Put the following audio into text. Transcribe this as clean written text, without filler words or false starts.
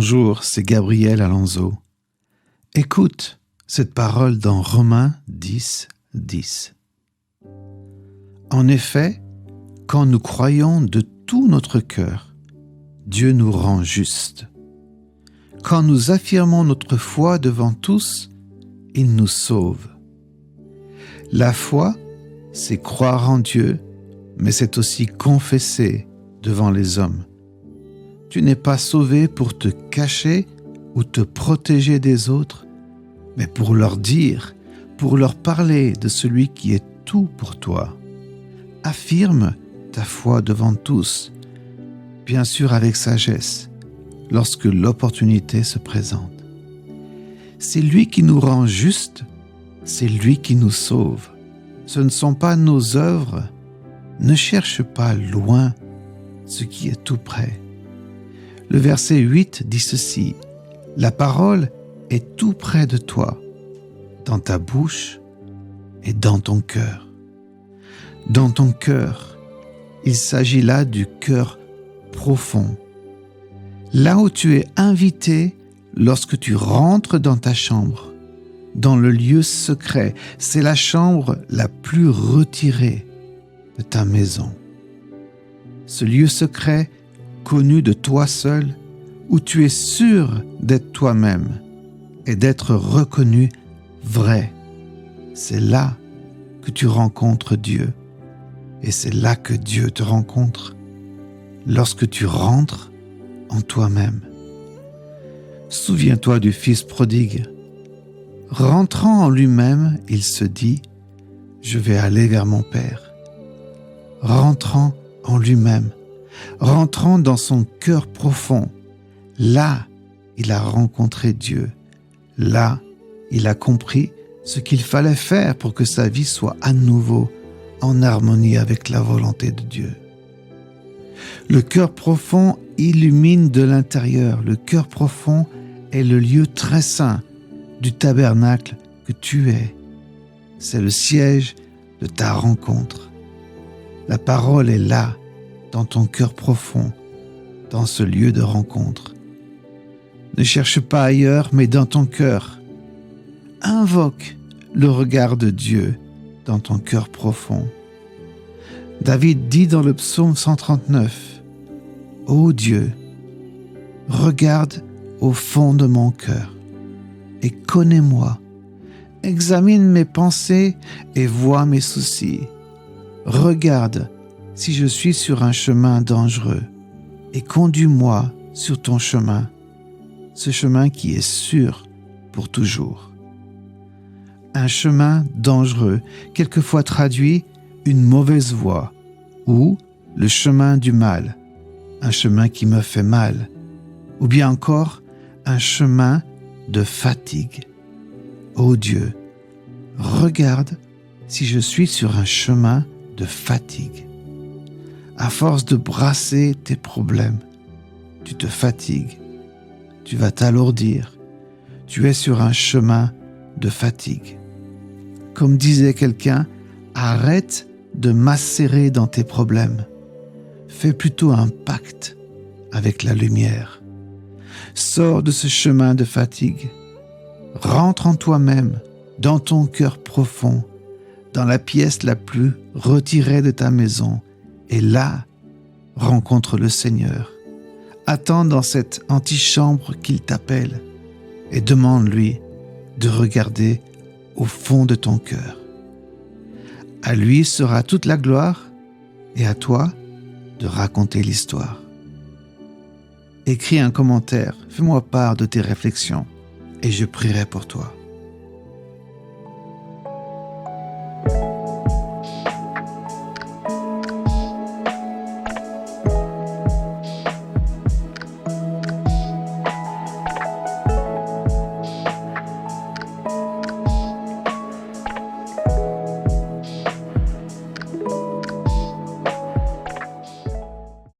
Bonjour, c'est Gabriel Alonso. Écoute cette parole dans Romains 10, 10. En effet, quand nous croyons de tout notre cœur, Dieu nous rend justes. Quand nous affirmons notre foi devant tous, il nous sauve. La foi, c'est croire en Dieu, mais c'est aussi confesser devant les hommes. Tu n'es pas sauvé pour te cacher ou te protéger des autres, mais pour leur dire, pour leur parler de celui qui est tout pour toi. Affirme ta foi devant tous, bien sûr avec sagesse, lorsque l'opportunité se présente. C'est lui qui nous rend justes, c'est lui qui nous sauve. Ce ne sont pas nos œuvres. Ne cherche pas loin ce qui est tout près. Le verset 8 dit ceci: la parole est tout près de toi, dans ta bouche et dans ton cœur. Dans ton cœur, il s'agit là du cœur profond. Là où tu es invité lorsque tu rentres dans ta chambre, dans le lieu secret, c'est la chambre la plus retirée de ta maison. Ce lieu secret connu de toi seul, où tu es sûr d'être toi-même et d'être reconnu vrai. C'est là que tu rencontres Dieu et c'est là que Dieu te rencontre, lorsque tu rentres en toi-même. Souviens-toi du fils prodigue. Rentrant en lui-même, il se dit: je vais aller vers mon Père. Rentrant en lui-même, rentrant dans son cœur profond, là, il a rencontré Dieu. Là, il a compris ce qu'il fallait faire pour que sa vie soit à nouveau en harmonie avec la volonté de Dieu. Le cœur profond illumine de l'intérieur. Le cœur profond est le lieu très saint du tabernacle que tu es. C'est le siège de ta rencontre. La parole est là, dans ton cœur profond, dans ce lieu de rencontre. Ne cherche pas ailleurs, mais dans ton cœur. Invoque le regard de Dieu dans ton cœur profond. David dit dans le psaume 139, « Ô Dieu, regarde au fond de mon cœur et connais-moi. Examine mes pensées et vois mes soucis. Regarde si je suis sur un chemin dangereux et conduis-moi sur ton chemin, ce chemin qui est sûr pour toujours. » Un chemin dangereux, quelquefois traduit une mauvaise voie ou le chemin du mal, un chemin qui me fait mal, ou bien encore un chemin de fatigue. Ô Dieu, regarde si je suis sur un chemin de fatigue. À force de brasser tes problèmes, tu te fatigues, tu vas t'alourdir, tu es sur un chemin de fatigue. Comme disait quelqu'un, arrête de macérer dans tes problèmes. Fais plutôt un pacte avec la lumière. Sors de ce chemin de fatigue. Rentre en toi-même, dans ton cœur profond, dans la pièce la plus retirée de ta maison, et là, rencontre le Seigneur. Attends dans cette antichambre qu'il t'appelle et demande-lui de regarder au fond de ton cœur. À lui sera toute la gloire et à toi de raconter l'histoire. Écris un commentaire, fais-moi part de tes réflexions et je prierai pour toi.